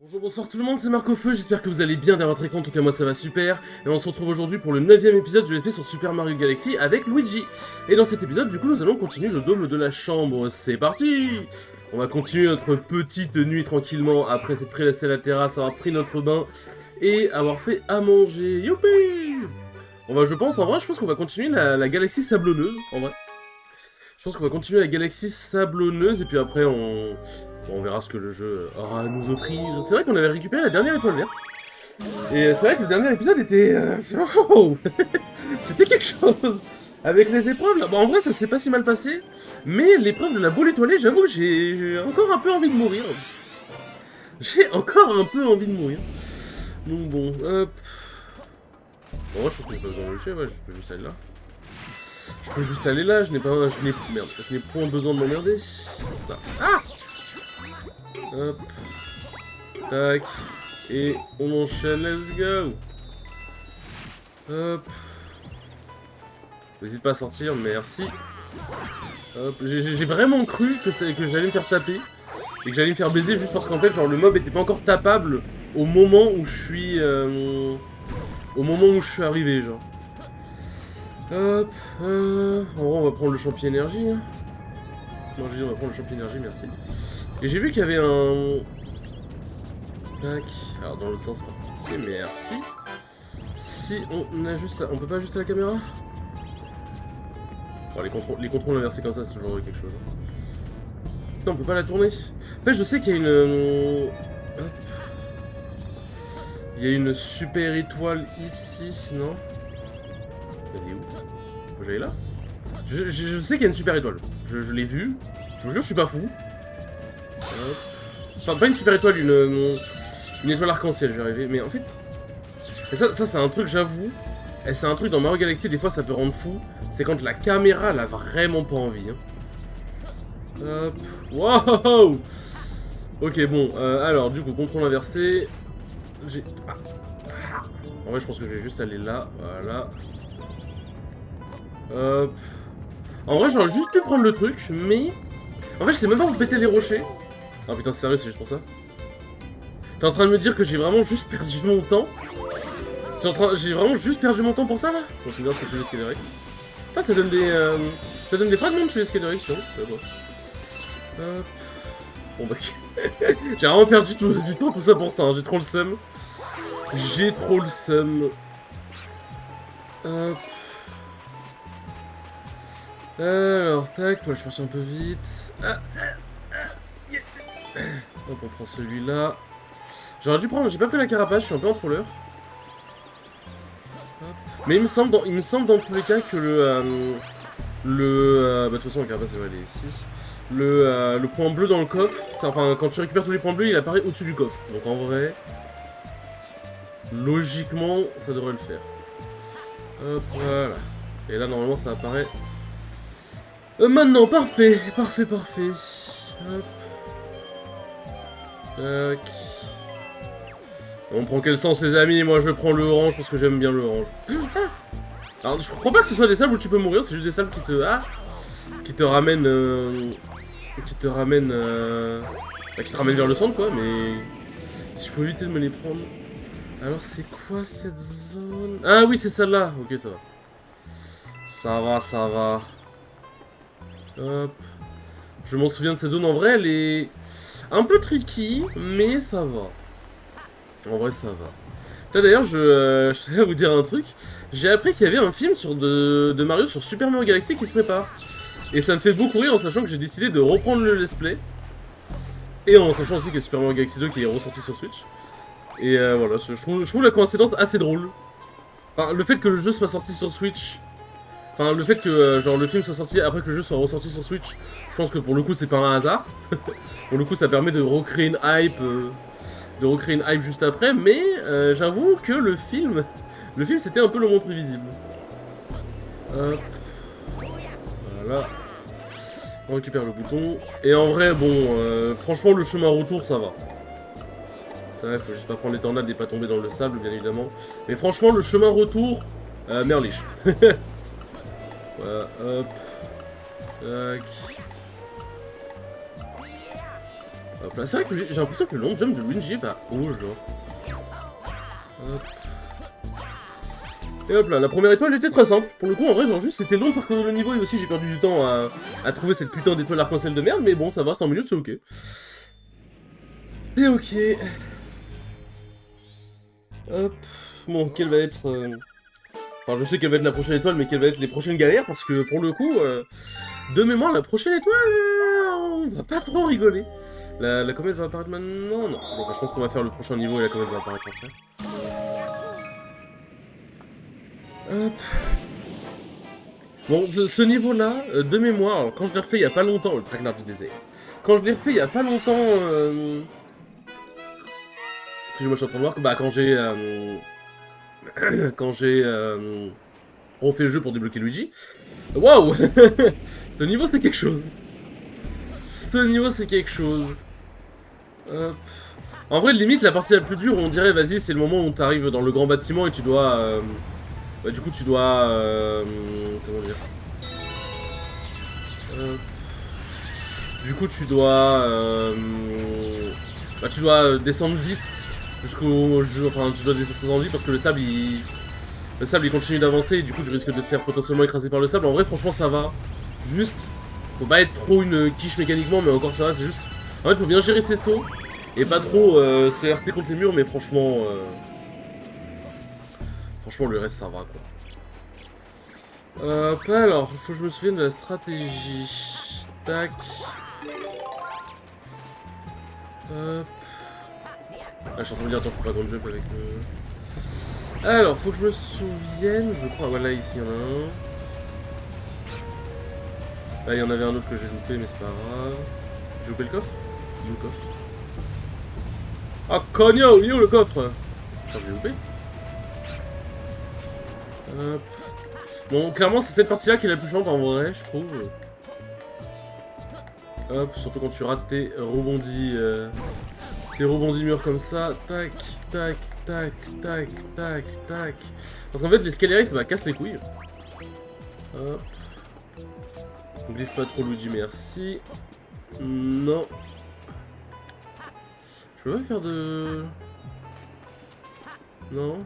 Bonjour, bonsoir tout le monde, c'est Marc-Au-Feu, j'espère que vous allez bien derrière votre écran, en tout cas moi ça va super. Et on se retrouve aujourd'hui pour le 9ème épisode du Let's Play sur Super Mario Galaxy avec Luigi. Et dans cet épisode, du coup, nous allons continuer le dôme de la chambre, c'est parti. On va continuer notre petite nuit tranquillement, après s'être prélassé à la terrasse, avoir pris notre bain et avoir fait à manger, youpi. Je pense qu'on va continuer la galaxie sablonneuse, en vrai. Je pense qu'on va continuer la galaxie sablonneuse et puis après on verra ce que le jeu aura à nous offrir. C'est vrai qu'on avait récupéré la dernière étoile verte. Et c'est vrai que le dernier épisode était... oh c'était quelque chose. Avec les épreuves, là, bon, en vrai ça s'est pas si mal passé. Mais l'épreuve de la boule étoilée, j'avoue que j'ai encore un peu envie de mourir. J'ai encore un peu envie de mourir. Donc bon, hop... Bon, moi je pense que j'ai pas besoin de le tuer, ouais, je peux juste aller là. Je peux juste aller là, je n'ai point besoin de m'emmerder. Là. Ah! Hop. Tac. Et on enchaîne, let's go. Hop. N'hésite pas à sortir, merci. Hop. J'ai vraiment cru que j'allais me faire taper. Et que j'allais me faire baiser juste parce qu'en fait, genre, le mob était pas encore tapable au moment où je suis... au moment où je suis arrivé, genre. Hop, en vrai, on va prendre le champi énergie. Hein. Non, j'ai dit on va prendre le champi énergie, merci. Et j'ai vu qu'il y avait un... Tac, alors dans le sens par pitié, merci. Si on ajuste la... On peut pas ajuster la caméra? Bon, les contrôles inversés comme ça, c'est toujours quelque chose. Putain, on peut pas la tourner. En fait, je sais qu'il y a une... Hop. Il y a une super étoile ici, non? Elle est où? Faut que j'aille là? Je sais qu'il y a une super étoile. Je l'ai vue. Je vous jure, je suis pas fou. Hop. Enfin, pas une super étoile, une étoile arc-en-ciel, je vais arriver. Mais en fait... Et ça c'est un truc, j'avoue. Et c'est un truc dans Mario Galaxy, des fois, ça peut rendre fou. C'est quand la caméra, elle a vraiment pas envie. Hein. Hop. Wow. Ok, bon. Alors, du coup, contrôle inversé. J'ai... Ah. En vrai, je pense que je vais juste aller là. Voilà. Hop. En vrai, j'aurais juste pu prendre le truc, mais... En fait, je sais même pas où péter les rochers. Oh putain, c'est sérieux, c'est juste pour ça? T'es en train de me dire que j'ai vraiment juste perdu mon temps? J'ai vraiment juste perdu mon temps pour ça, là? Continue à tuer les Skelerix. Putain, ça donne des fragments de tuer les Skelerix, non? Ouais, bon. Hop. Bon, bah... j'ai vraiment perdu du temps tout ça pour ça, hein. J'ai trop le seum. J'ai trop le seum. Hop. Alors, tac, moi je cherche un peu vite. Hop, on prend celui-là. J'aurais dû prendre, j'ai pas pris la carapace, je suis un peu en troller. Mais il me semble dans tous les cas que bah de toute façon la carapace elle est ici. Le point bleu dans le coffre, enfin quand tu récupères tous les points bleus, il apparaît au-dessus du coffre. Donc en vrai, logiquement, ça devrait le faire. Hop, voilà. Et là normalement ça apparaît. Maintenant, parfait, parfait. Hop. Tac. On prend quel sens les amis? Moi je prends le orange parce que j'aime bien le orange. Alors je crois pas que ce soit des salles où tu peux mourir, c'est juste des salles qui te... Ah, qui te ramènent... qui te ramènent vers le centre quoi, mais... Si je peux éviter de me les prendre... Alors c'est quoi cette zone? Ah oui c'est celle-là, ok ça va. Ça va. Hop. Je m'en souviens de cette zone, en vrai elle est... un peu tricky, mais ça va. En vrai, ça va. Tiens, d'ailleurs, je vais vous dire un truc. J'ai appris qu'il y avait un film de Mario sur Super Mario Galaxy qui se prépare. Et ça me fait beaucoup rire en sachant que j'ai décidé de reprendre le let's play. Et en sachant aussi qu'il y a Super Mario Galaxy 2 qui est ressorti sur Switch. Et voilà, je trouve la coïncidence assez drôle. Enfin, le fait que le jeu soit sorti sur Switch... Enfin, le fait que genre le film soit sorti après que le jeu soit ressorti sur Switch, je pense que pour le coup, c'est pas un hasard. Pour le coup, ça permet de recréer une hype... juste après, mais j'avoue que le film c'était un peu le moins prévisible. Hop. Voilà. On récupère le bouton. Et en vrai, bon, franchement, le chemin retour, ça va. Il faut juste pas prendre les tornades et pas tomber dans le sable, bien évidemment. Mais franchement, le chemin retour, merliche. Voilà, hop. Tac. Hop là. C'est vrai que j'ai l'impression que le long jump de Luigi va haut, genre. Hop. Et hop là, la première étoile était très simple. Pour le coup, en vrai, genre juste c'était long par le niveau et aussi j'ai perdu du temps à trouver cette putain d'étoile arc-en-ciel de merde, mais bon, ça va, c'est en milieu, c'est ok. C'est ok. Hop. Bon, quelle va être... Enfin, je sais quelle va être la prochaine étoile, mais quelles vont être les prochaines galères, parce que pour le coup, de mémoire, la prochaine étoile, on va pas trop rigoler. La comète va apparaître maintenant? Non. Bon, bah, je pense qu'on va faire le prochain niveau et la comète va apparaître après. Hop. Bon, ce niveau-là, de mémoire, alors, quand je l'ai refait il y a pas longtemps, le traquenard du désert, quand je l'ai refait il y a pas longtemps, excusez-moi, je suis en train de voir, bah, quand j'ai refait le jeu pour débloquer Luigi, waouh. Ce niveau, c'est quelque chose. Ce niveau, c'est quelque chose. Hop. En vrai, limite, la partie la plus dure, on dirait, vas-y, c'est le moment où t'arrives dans le grand bâtiment et tu dois... bah, du coup, tu dois... comment dire du coup, tu dois... bah, tu dois descendre vite jusqu'au... Enfin, tu dois descendre vite parce que le sable, il... Le sable, il continue d'avancer et du coup, tu risques de te faire potentiellement écraser par le sable. En vrai, franchement, ça va. Juste... Faut pas être trop une quiche mécaniquement, mais encore ça va, c'est juste... En fait, faut bien gérer ses sauts. Et pas trop se heurter contre les murs, mais franchement... Franchement, le reste, ça va, quoi. Alors, faut que je me souvienne de la stratégie. Tac. Hop. Ah, je suis en train de dire, attends, je peux pas grand jump avec le... Alors, faut que je me souvienne, je crois... Voilà, ici, il y en a un. Là, il y en avait un autre que j'ai loupé, mais c'est pas grave. J'ai loupé le coffre? Il est où le coffre? Ah, cogno, il est où le coffre? Attends, j'ai loupé. Hop. Bon, clairement, c'est cette partie-là qui est la plus chiante en vrai, je trouve. Hop, surtout quand tu rates tes rebondis murs comme ça. Tac, tac, tac, tac, tac, tac. Parce qu'en fait, les Scaleris, ça casse les couilles. Hop. On glisse pas trop, Luigi, merci. Non. Je peux pas faire de... Non.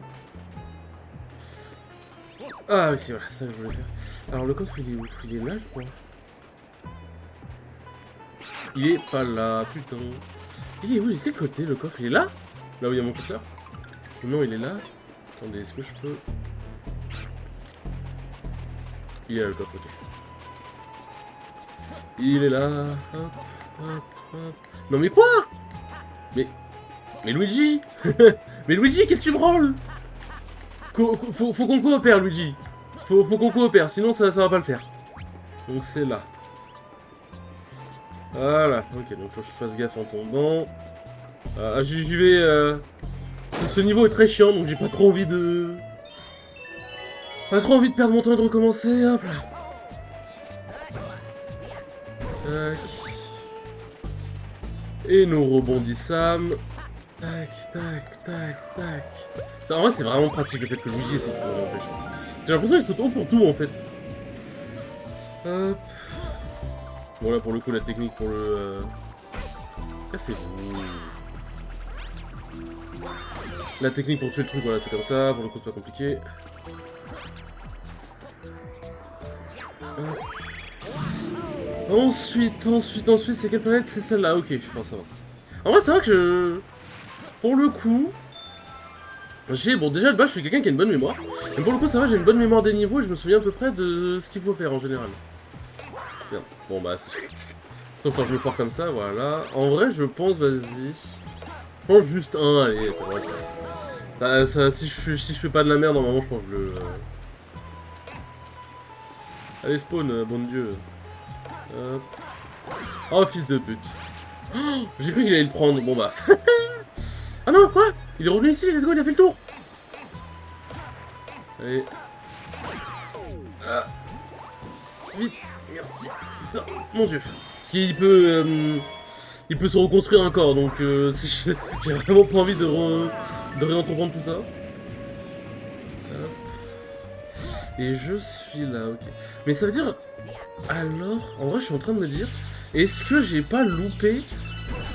Ah oui, c'est voilà, ça je voulais faire. Alors le coffre, il est où? Il est là, je crois. Il est pas là, putain. Il est où? Il est de quel côté, le coffre? Il est là? Là où il y a mon curseur? Non, il est là. Attendez, est-ce que je peux... Il est là, le coffre, ok. Il est là. Hop, hop, hop. Non mais quoi? Mais Luigi. Mais Luigi, qu'est-ce que tu branles? Faut qu'on coopère, Luigi. Faut qu'on coopère, sinon ça va pas le faire. Donc c'est là. Voilà, ok, donc faut que je fasse gaffe en tombant. J'y vais... Ce niveau est très chiant, donc j'ai pas trop envie de... Pas trop envie de perdre mon temps et de recommencer, hop là. Tac. Et nous rebondissons. Tac, tac, tac, tac. Enfin, en vrai, c'est vraiment pratique le fait que Luigi saute pour m'empêcher. J'ai l'impression qu'il saute haut pour tout en fait. Hop. Bon, là pour le coup, la technique pour le. Cassez-vous. La technique pour tuer le truc, voilà, c'est comme ça. Pour le coup, c'est pas compliqué. Hop. Ensuite, c'est quelle planète? C'est celle-là, ok, enfin, ça va. En vrai, c'est vrai que je... Pour le coup... Bon, déjà, de base, je suis quelqu'un qui a une bonne mémoire. Mais pour le coup, ça va, j'ai une bonne mémoire des niveaux et je me souviens à peu près de ce qu'il faut faire, en général. Bien. Bon, bah... Sauf quand je me foire comme ça, voilà. En vrai, je pense, vas-y... Je pense juste un, allez, c'est vrai que... si je fais pas de la merde, normalement, je pense que je le... Allez, spawn, bon Dieu. Hop. Oh, fils de pute. Oh, j'ai cru qu'il allait le prendre, bon bah... Ah non, quoi? Il est revenu ici, let's go, il a fait le tour. Allez. Ah. Vite, merci. Non, mon dieu. Parce qu'il peut... il peut se reconstruire encore, donc j'ai vraiment pas envie de réentreprendre tout ça. Hop. Et je suis là, ok. Mais ça veut dire... Alors, en vrai, je suis en train de me dire... Est-ce que j'ai pas loupé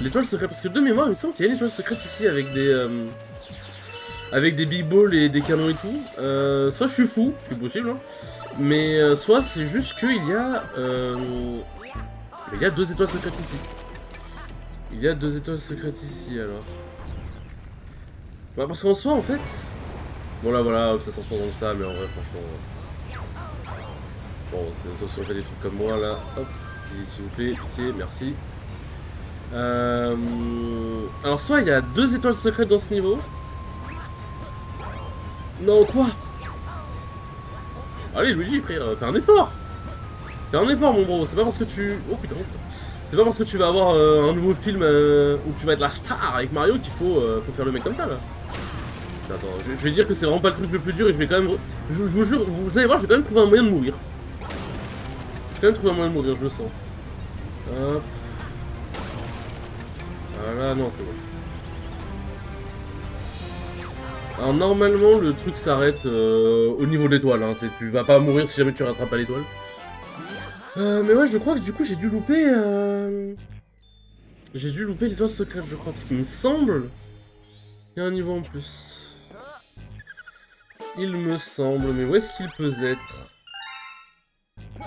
L'étoile secrète, parce que de mémoire, il me semble qu'il y a une étoile secrète ici avec des big balls et des canons et tout. Soit je suis fou, ce qui est possible, hein, mais soit c'est juste qu'il y a... il y a 2 étoiles secrètes ici. Il y a 2 étoiles secrètes ici, alors. Bah, parce qu'en soi, en fait... Bon, là, voilà, hop, ça s'entend dans ça, mais en vrai, franchement... Bon, sauf si on fait des trucs comme moi, là. Hop, s'il vous plaît, pitié, merci. Alors, soit il y a 2 étoiles secrètes dans ce niveau. Non, quoi? Allez, Luigi, frère, fais un effort! Fais un effort, mon bro, c'est pas parce que tu... Oh, putain, c'est pas parce que tu vas avoir un nouveau film où tu vas être la star avec Mario qu'il faut faire le mec comme ça, là. Attends, je vais dire que c'est vraiment pas le truc le plus dur et je vais quand même... Je vous jure, vous allez voir, je vais quand même trouver un moyen de mourir. Je vais quand même trouver un moyen de mourir, je le sens. Hop. Voilà, non, c'est bon. Alors normalement, le truc s'arrête au niveau de l'étoile, hein. Tu vas pas mourir si jamais tu rattrapes pas l'étoile. Mais ouais, je crois que du coup, j'ai dû louper... J'ai dû louper l'étoile secrète, je crois, parce qu'il me semble... Il y a un niveau en plus. Il me semble, mais où est-ce qu'il peut être?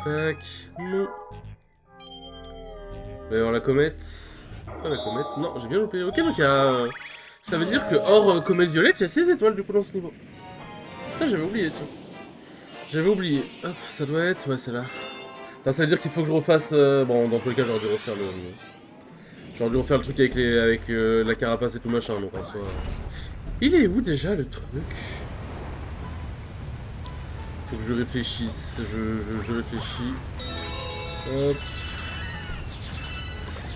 Tac, non. Il va y avoir la comète. Pas la comète, non, j'ai bien loupé. Ok, donc il y a... Ça veut dire que hors comète violette, il y a 6 étoiles du coup dans ce niveau. Putain, j'avais oublié, tiens. J'avais oublié. Hop, ça doit être... Ouais, c'est là. Enfin, ça veut dire qu'il faut que je refasse... Bon, dans tous les cas, j'aurais dû refaire le... J'aurais dû refaire le truc avec la carapace et tout machin, donc en soi... Il est où déjà le truc? Faut que je réfléchisse, je réfléchis. Hop.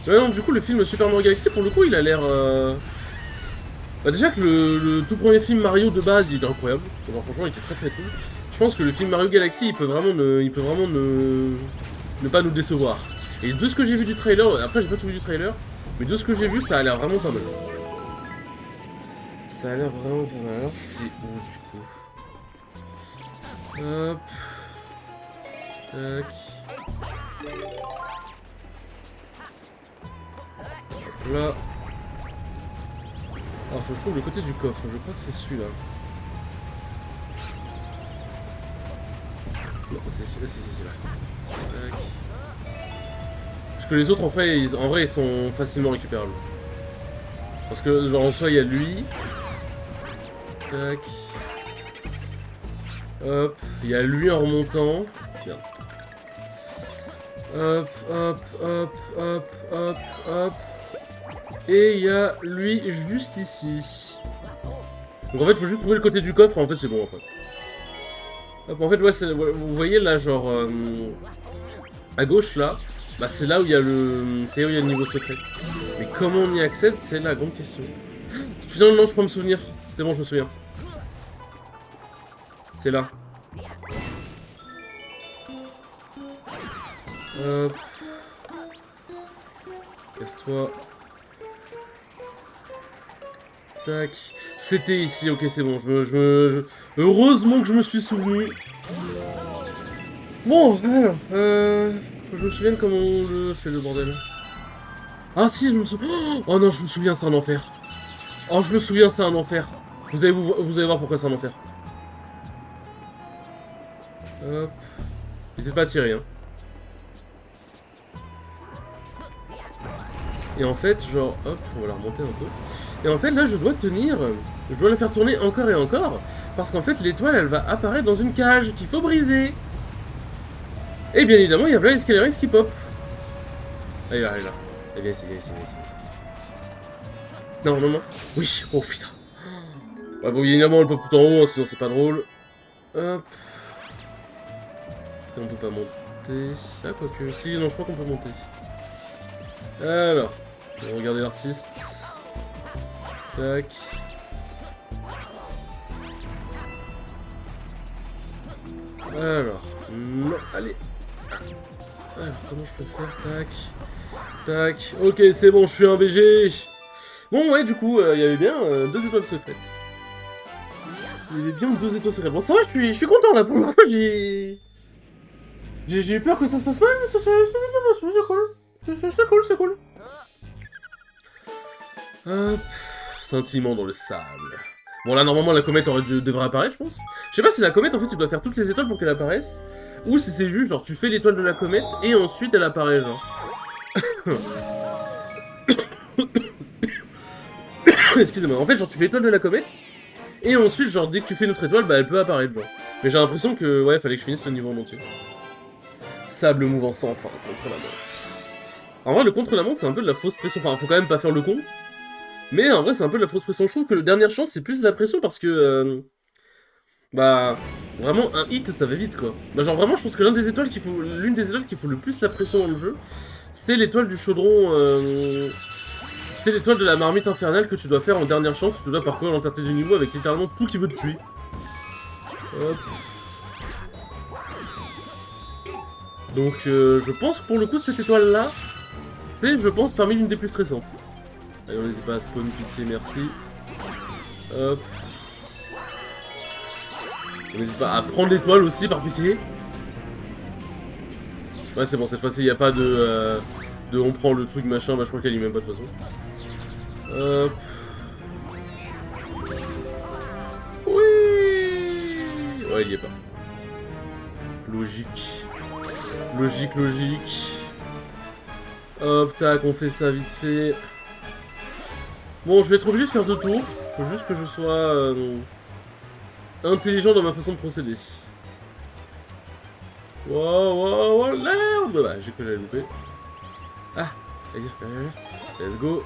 Ouais, non, du coup, le film Super Mario Galaxy, pour le coup, il a l'air... Bah, déjà que le tout premier film Mario de base, il était incroyable. Donc, franchement, il était très très cool. Je pense que le film Mario Galaxy, il peut vraiment ne pas nous décevoir. Et de ce que j'ai vu du trailer, après j'ai pas tout vu du trailer, mais de ce que j'ai vu, ça a l'air vraiment pas mal. Ça a l'air vraiment pas mal. Alors, c'est où du coup? Hop. Tac. Hop là. Alors, faut que je trouve le côté du coffre. Je crois que c'est celui-là. Non, c'est celui-là. Si, c'est celui-là. Tac. Parce que les autres, en vrai, ils sont facilement récupérables. Parce que, genre, en soi, il y a lui. Tac. Hop. Il y a lui en remontant. Merde. Hop, hop, hop, hop, hop, hop. Et il y a lui juste ici. Donc en fait, il faut juste trouver le côté du coffre, en fait, c'est bon, après. Hop, en fait, ouais, vous voyez là, genre... à gauche, là, bah c'est là où il y a le... C'est là où il y a le niveau secret. Mais comment on y accède, c'est la grande question. Putain, non, je peux me souvenir. C'est bon, je me souviens. C'est là. Hop. Casse-toi. Tac. C'était ici, ok, c'est bon. Heureusement que je me suis souvenu. Bon, alors, je me souviens comment on le fait, le bordel. Ah si, je me souviens. Oh non, je me souviens, c'est un enfer. Oh, je me souviens, c'est un enfer. Vous allez voir pourquoi c'est un enfer. Hop. N'hésitez pas à tirer, hein. Et en fait, genre, hop, on va la remonter un peu. Et en fait, là, je dois tenir... Je dois la faire tourner encore et encore. Parce qu'en fait, l'étoile, elle va apparaître dans une cage qu'il faut briser. Et bien évidemment, il y a Blaze Scalerex qui pop. Elle est là, elle est là. Elle vient ici, viens ici, viens ici. Non, non, non. Oui, oh putain. Ah bon, évidemment, elle pop tout en haut, hein, sinon c'est pas drôle. Hop. Et on peut pas monter. Ah, quoique. Si, non, je crois qu'on peut monter. Alors, on va regarder l'artiste. Tac. Alors, non, allez. Alors, comment je peux faire? Tac. Tac. Ok, c'est bon, je suis un BG. Bon, ouais, du coup, il y avait bien 2 étoiles secrètes. Il y avait bien 2 étoiles secrètes. Bon, ça va, je suis content là pour moi. J'ai eu peur que ça se passe mal, mais ça c'est cool. C'est cool, c'est cool. Hop. Scintillement dans le sable. Bon là normalement la comète devrait apparaître je pense. Je sais pas si la comète en fait tu dois faire toutes les étoiles pour qu'elle apparaisse. Ou si c'est juste genre tu fais l'étoile de la comète et ensuite elle apparaît genre. Excusez-moi, en fait genre tu fais l'étoile de la comète. Et ensuite genre dès que tu fais une autre étoile bah elle peut apparaître genre. Mais j'ai l'impression que ouais fallait que je finisse le niveau en entier. Sable mouvant sans fin contre la montre. En vrai le contre la montre c'est un peu de la fausse pression. Enfin faut quand même pas faire le con. Mais en vrai, c'est un peu de la fausse pression. Je trouve que le dernière chance, c'est plus de la pression parce que... bah... Vraiment, un hit, ça va vite, quoi. Bah genre, vraiment, je pense que l'une des étoiles qui faut le plus la pression dans le jeu, c'est l'étoile du chaudron... C'est l'étoile de la marmite infernale que tu dois faire en dernière chance. Tu dois parcourir l'entièreté du niveau avec littéralement tout qui veut te tuer. Hop. Donc, je pense que pour le coup, cette étoile-là, c'est, je pense, parmi l'une des plus stressantes. Allez, on n'hésite pas à spawn, pitié, merci. Hop. On n'hésite pas à prendre l'étoile aussi, par pitié. Ouais, c'est bon, cette fois-ci, il n'y a pas de on prend le truc machin, bah je crois qu'elle y est même pas de toute façon. Hop. Oui. Ouais, il y est pas. Logique. Logique, logique. Hop, tac, on fait ça vite fait. Bon, je vais être obligé de faire 2 tours. Faut juste que je sois intelligent dans ma façon de procéder. Wow, merde. Bah, j'ai cru que j'allais louper. Ah, let's go.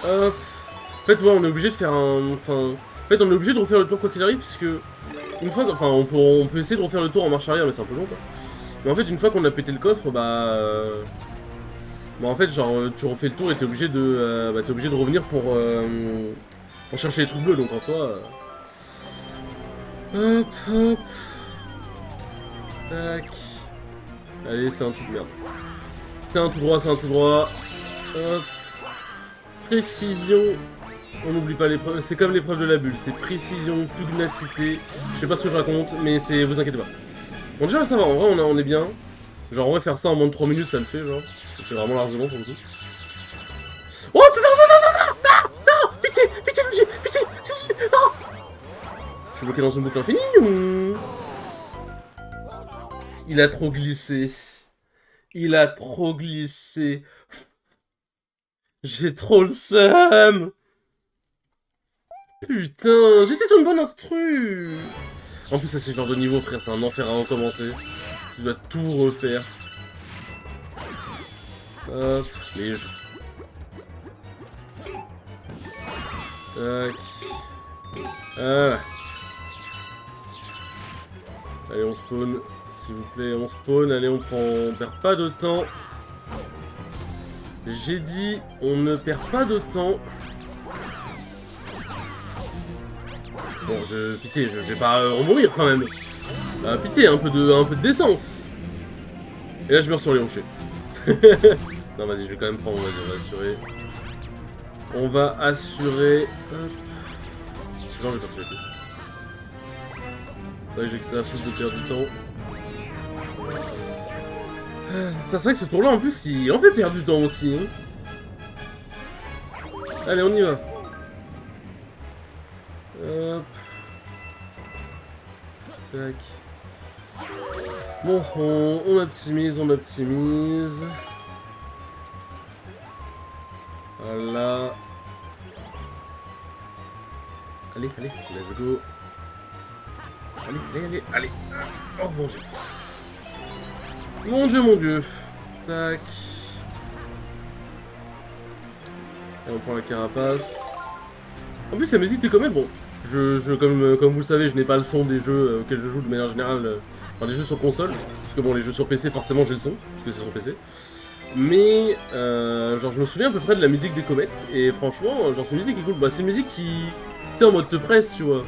Hop. En fait, ouais, on est obligé de faire un... Enfin... En fait, on est obligé de refaire le tour quoi qu'il arrive, puisque... Une fois... Enfin, on peut essayer de refaire le tour en marche arrière, mais c'est un peu long, quoi. Mais en fait, une fois qu'on a pété le coffre, bah... Bah en fait genre tu refais le tour et t'es obligé de revenir pour chercher les trucs bleus donc en soi. Hop hop. Tac. Allez c'est un tout de merde. C'est un tout droit, c'est un tout droit. Hop. Précision. On n'oublie pas l'épreuve, c'est comme l'épreuve de la bulle, c'est précision, pugnacité. Je sais pas ce que je raconte, mais c'est. Vous inquiétez pas. Bon déjà ça va, en vrai on est bien. Genre on va faire ça en moins de 3 minutes ça le fait genre. C'est vraiment largement pour le coup. Oh non, pitié, non. Je suis bloqué dans une boucle infinie. Il a trop glissé. Il a trop glissé. J'ai trop le seum. Putain, j'étais sur une bonne instru. En plus ça c'est le genre de niveau frère, c'est un enfer à recommencer. Tu dois tout refaire. Hop, mais je... Tac. Ah. Allez, on spawn. S'il vous plaît, on spawn. Allez, on prend... On perd pas de temps. J'ai dit, on ne perd pas de temps. Bon, pitié, je vais pas remourir quand même. Pitié, un peu de décence. Et là, je meurs sur les rochers. Non, vas-y, je vais quand même prendre, on va assurer. On va assurer... Hop. Genre, je vais pas péter. C'est vrai que j'ai que ça à foutre de perdre du temps. Ça, c'est vrai que ce tour-là, en plus, il en fait perdre du temps aussi. Hein. Allez, on y va. Hop. Tac. Bon, on optimise, on optimise. Voilà. Allez, let's go. Allez. Oh mon dieu. Mon dieu. Tac. Et on prend la carapace. En plus, la musique t'es quand même bon. Comme vous le savez, je n'ai pas le son des jeux auxquels je joue de manière générale. Enfin, les jeux sur console. Parce que bon, les jeux sur PC, forcément, j'ai le son. Parce que c'est sur PC. Mais, genre, je me souviens à peu près de la musique des comètes. Et franchement, genre, c'est une musique qui est cool. Bah, c'est une musique qui, tu sais, en mode te presse, tu vois.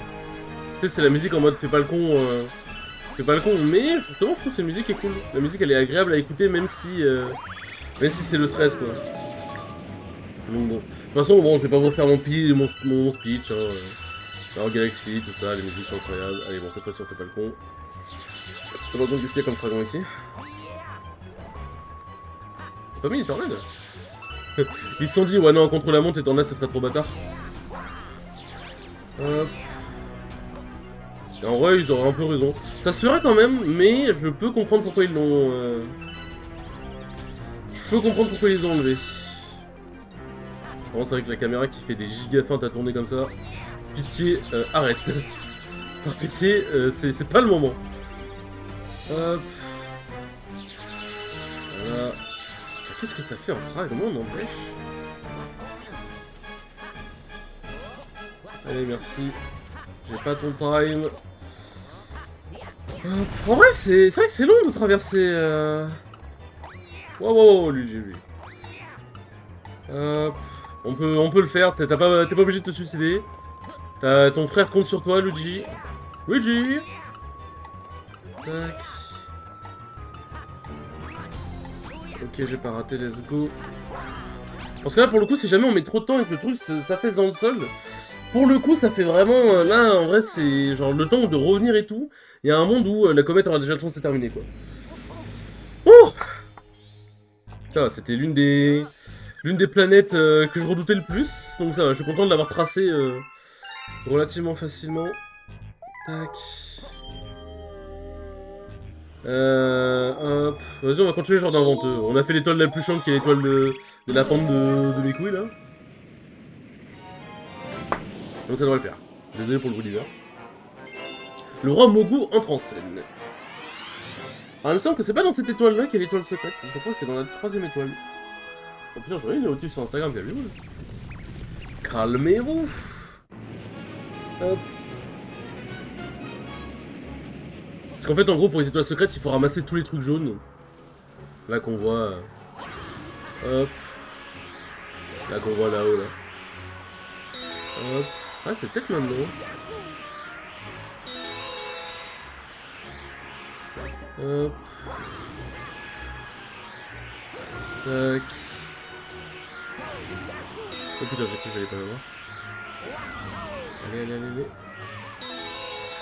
Tu sais, c'est la musique en mode fais pas le con. Mais justement, je trouve que cette musique est cool. La musique, elle est agréable à écouter, même si c'est le stress, quoi. Donc bon. De toute façon, bon, je vais pas vous refaire mon speech, hein. Alors, Galaxy, tout ça, les musiques sont incroyables. Allez, bon, cette fois-ci, on fait pas le con. On va donc essayer comme fragment ici. Pas mis, il est en raid. Ils se sont dit, ouais non, contre la montre étant là, ce serait trop bâtard. Hop. Et en vrai, ils auraient un peu raison. Ça se ferait quand même, mais je peux comprendre pourquoi ils l'ont... Je peux comprendre pourquoi ils l'ont enlevé. Bon, c'est vrai que la caméra qui fait des gigafeintes à tourner comme ça... Pitié, arrête. Par pitié, c'est pas le moment. Hop. Voilà. Qu'est-ce que ça fait en fragment, n'empêche? Allez, merci. J'ai pas ton time. En vrai, c'est vrai que c'est long de traverser... Wow, Luigi, lui. Hop. On peut le faire, t'es pas obligé de te suicider. Ton frère compte sur toi, Luigi. Luigi. Tac. Ok, j'ai pas raté, let's go. Parce que là, pour le coup, si jamais on met trop de temps et que le truc s'affaisse dans le sol, pour le coup, ça fait vraiment... Là, en vrai, c'est genre le temps de revenir et tout. Il y a un monde où la comète aura déjà le temps de se terminer, quoi. Oh! Ça va, c'était l'une des planètes que je redoutais le plus. Donc ça va, je suis content de l'avoir tracé relativement facilement. Tac. Hop. Vas-y, on va continuer genre d'inventeux. On a fait l'étoile la plus chiante qui est l'étoile de la pente de mes couilles, là. Donc ça devrait le faire. Désolé pour le bruit d'hiver. Le roi Mogu entre en scène. Alors, il me semble que c'est pas dans cette étoile-là qu'il y a l'étoile secrète. Je crois que c'est dans la 3ème étoile. Oh putain, je regarde une notif sur Instagram, calmez-vous. Calmez-vous. Hop. Parce qu'en fait, en gros, pour les étoiles secrètes, il faut ramasser tous les trucs jaunes. Là qu'on voit... Hop. Là qu'on voit là-haut, là. Hop. Ah, c'est peut-être maintenant. Hop. Tac. Oh putain, j'ai cru que j'allais pas l'avoir. Allez.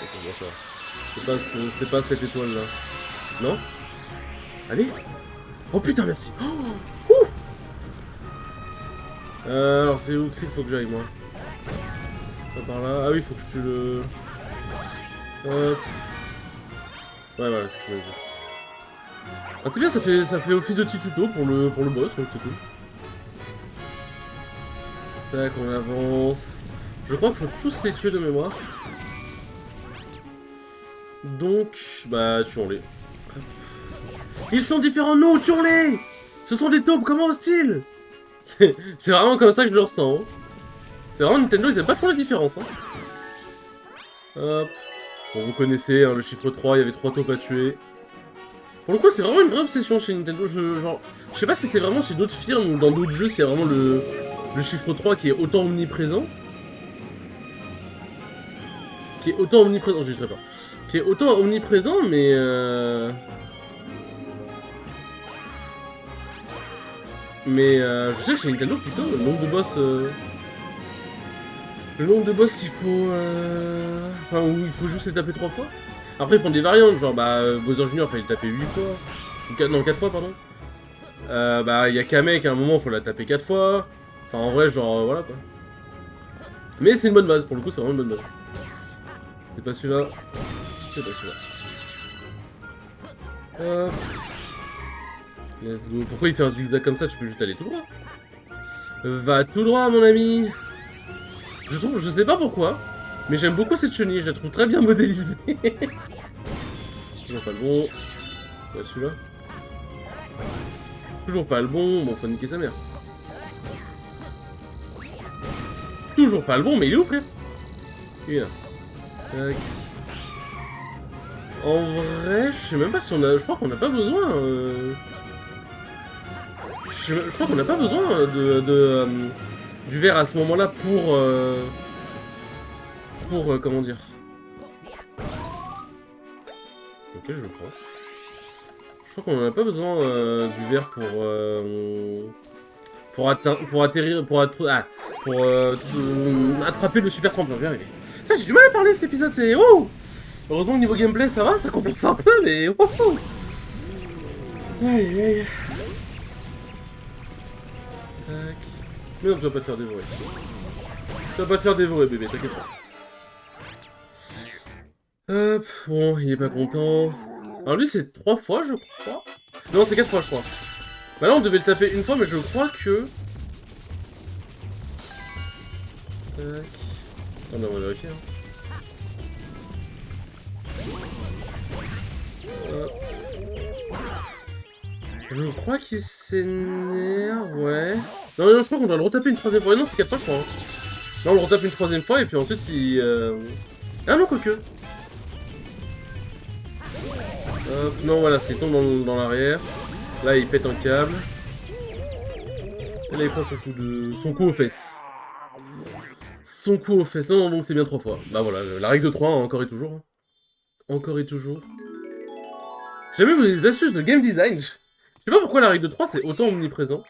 C'est pour ça. C'est pas cette étoile là. Non? Allez. Oh putain, merci. Oh. Alors c'est où que c'est qu'il faut que j'aille moi? Pas par là. Ah oui, il faut que je tue le... Hop. Ouais, voilà, c'est ce que je veux dire. Ah, c'est bien, ça fait office de petit tuto pour le boss, donc c'est cool. Tac, on avance. Je crois qu'il faut tous les tuer de mémoire. Donc, bah, tuons-les. Ils sont différents de nous, tuons-les! Ce sont des taupes, comment hostiles? C'est vraiment comme ça que je le ressens. Hein. C'est vraiment Nintendo, ils aiment pas trop la différence. Hein. Hop. Bon, vous connaissez, hein, le chiffre 3, il y avait 3 taupes à tuer. Pour le coup, c'est vraiment une vraie obsession chez Nintendo. Je sais pas si c'est vraiment chez d'autres firmes ou dans d'autres jeux, s'il y a vraiment le chiffre 3 qui est autant omniprésent. Qui est autant omniprésent, je dirais pas. Qui est autant omniprésent, mais je sais que chez Nintendo, putain, le nombre de boss... Le nombre de boss qu'il faut... Enfin, où il faut juste les taper 3 fois. Après, ils font des variantes, genre, bah, Bowser Jr. fallait le taper 8 fois. Non, 4 fois, pardon. Bah, il y a Kamek, à un moment, faut la taper 4 fois. Enfin, en vrai, genre, voilà, quoi. Mais c'est une bonne base, pour le coup, c'est vraiment une bonne base. C'est pas celui-là. C'est pas celui-là. Let's go. Pourquoi il fait un zigzag comme ça? Tu peux juste aller tout droit. Va tout droit, mon ami. Je sais pas pourquoi, mais j'aime beaucoup cette chenille, je la trouve très bien modélisée. Toujours pas le bon. Ouais, celui-là. Toujours pas le bon, bon, faut niquer sa mère. Toujours pas le bon, mais il est où, frère? Il est là. Tac. En vrai, je sais même pas si on a... Je crois qu'on n'a pas besoin... Je crois qu'on n'a pas besoin du verre à ce moment-là pour comment dire. Ok, je le prends. Je crois qu'on n'a pas besoin du verre pour atterrir, pour attraper le super tremplin. Je vais y arriver. Putain, j'ai du mal à parler cet épisode, c'est... Oh, heureusement que niveau gameplay ça va, ça compense un peu, mais... Oh. Aïe, aïe. Tac. Mais non, tu vas pas te faire dévorer. Tu vas pas te faire dévorer, bébé, t'inquiète pas. Hop, bon, il est pas content. Alors lui, c'est 3 fois, je crois. Non, c'est 4 fois, je crois. Bah là, on devait le taper une fois, mais je crois que... Tac. Oh non, on va vérifier. Hein. Je crois qu'il s'énerve, ouais. Non, non, je crois qu'on doit le retaper une 3ème fois. Non, c'est 4 fois, je crois. Hein. Là, on le retape une 3ème fois, et puis ensuite, si... Ah non, quoique. Hop, non, voilà, c'est il tombe dans l'arrière. Là, il pète un câble. Et là, il prend son coup aux fesses. Son coup aux fesses. Non, donc c'est bien 3 fois. Bah voilà, la règle de 3, hein, encore et toujours. Hein. Encore et toujours. Si jamais vous avez des astuces de game design, je sais pas pourquoi la règle de 3 c'est autant omniprésent.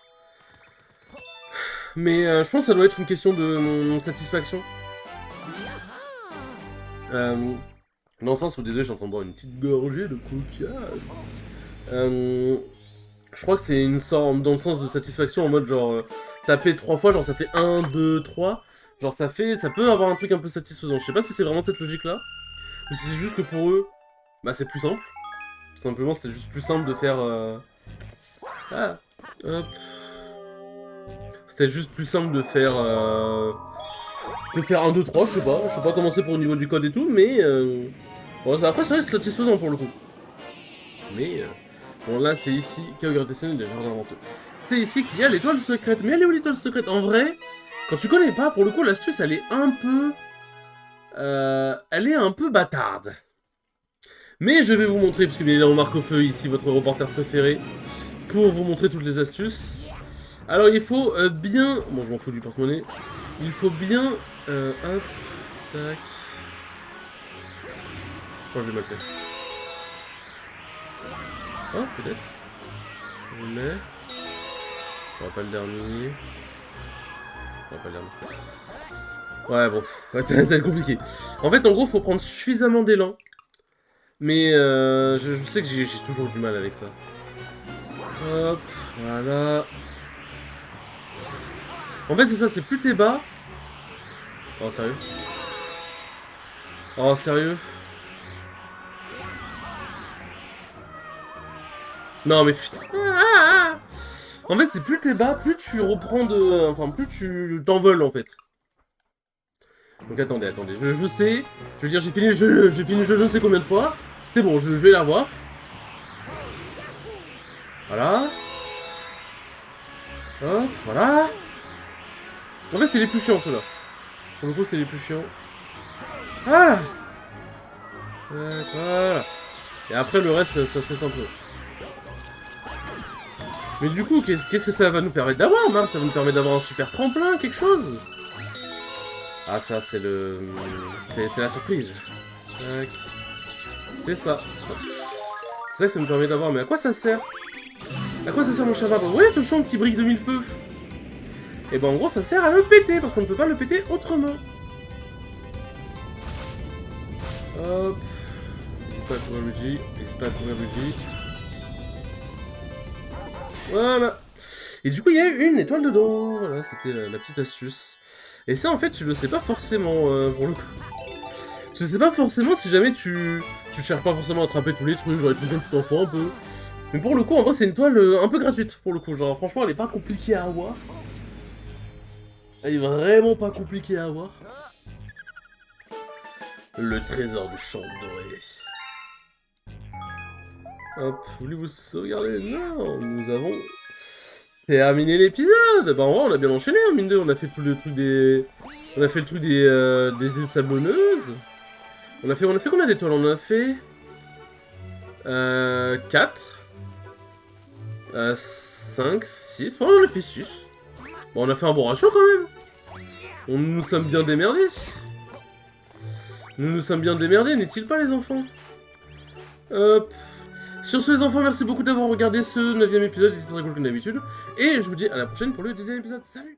Mais je pense que ça doit être une question de satisfaction. Dans le sens où, désolé, je suis en train de boire une petite gorgée de coca. Je crois que c'est une sorte, dans le sens de satisfaction, en mode genre, taper 3 fois, genre ça fait 1, 2, 3. Genre ça peut avoir un truc un peu satisfaisant. Je sais pas si c'est vraiment cette logique-là, ou si c'est juste que pour eux, bah c'est plus simple. Tout simplement, c'est juste plus simple de faire... Ah, hop. C'était juste plus simple de faire... De faire 1, 2, 3, je sais pas comment c'est pour au niveau du code et tout, mais... Bon, après, ça reste satisfaisant pour le coup. Mais... Bon, là, c'est ici, Kaogratesen des jardins venteux. C'est ici qu'il y a l'étoile secrète. Mais elle est où l'étoile secrète? En vrai, quand tu connais pas, pour le coup, l'astuce, elle est un peu... elle est un peu bâtarde. Mais je vais vous montrer, parce que bien évidemment, Marc au feu, ici, votre reporter préféré, pour vous montrer toutes les astuces. Alors, il faut bien... Bon, je m'en fous du porte-monnaie. Il faut bien... hop, tac... Oh, je l'ai mal fait. Oh, peut-être. Je le mets. On va pas le dernier. On va pas le dernier. Ouais, bon, ça va être compliqué. En fait, en gros, faut prendre suffisamment d'élan. Mais je sais que j'ai toujours du mal avec ça. Hop, voilà. En fait, c'est ça, c'est plus t'es bas. Oh, sérieux? Oh, sérieux? Non, mais putain. En fait, c'est plus t'es bas, plus tu reprends de... Enfin, plus tu t'envoles, en fait. Donc attendez, je sais. Je veux dire, j'ai fini le jeu je ne sais combien de fois. C'est bon, je vais l'avoir. Voilà. Hop, voilà. En fait, c'est les plus chiants, ceux-là. Pour le coup, c'est les plus chiants. Voilà. Voilà. Et après, le reste, ça cesse un peu. Mais du coup, qu'est-ce que ça va nous permettre d'avoir, Marc? Ça va nous permettre d'avoir un super tremplin, quelque chose? Ah, ça, c'est le... C'est la surprise. Tac. C'est ça. C'est ça que ça nous permet d'avoir. Mais à quoi ça sert? À quoi ça sert, mon cher Marc? Vous voyez ce champ qui brille de mille feux? Et ben, en gros, ça sert à le péter, parce qu'on ne peut pas le péter autrement. Hop. N'hésite pas à courir Luigi. N'hésite pas à courir Luigi. Voilà. Et du coup, il y a eu une étoile dedans. Voilà, c'était la petite astuce. Et ça, en fait, tu le sais pas forcément, pour le coup. Je sais pas forcément si jamais tu cherches pas forcément à attraper tous les trucs, genre les trucs jeunes, tu t'en fous un peu. Mais pour le coup, en vrai, c'est une toile un peu gratuite, pour le coup. Genre, franchement, elle est pas compliquée à avoir. Elle est vraiment pas compliquée à avoir. Le trésor du champ doré. Hop, voulez-vous sauvegarder? Non, nous avons terminé l'épisode. Bah en vrai, on a bien enchaîné, hein, mine de, on a fait tout le truc des... On a fait le truc des îles sablonneuses. On a fait combien d'étoiles? On a fait... 4. 5, 6. Ouais, on a fait 6. Bon, on a fait un bon ratio quand même. On nous sommes bien démerdés. Nous nous sommes bien démerdés, n'est-il pas, les enfants? Hop. Sur ce, les enfants, merci beaucoup d'avoir regardé ce 9ème épisode. C'était très cool comme d'habitude. Et je vous dis à la prochaine pour le 10ème épisode. Salut!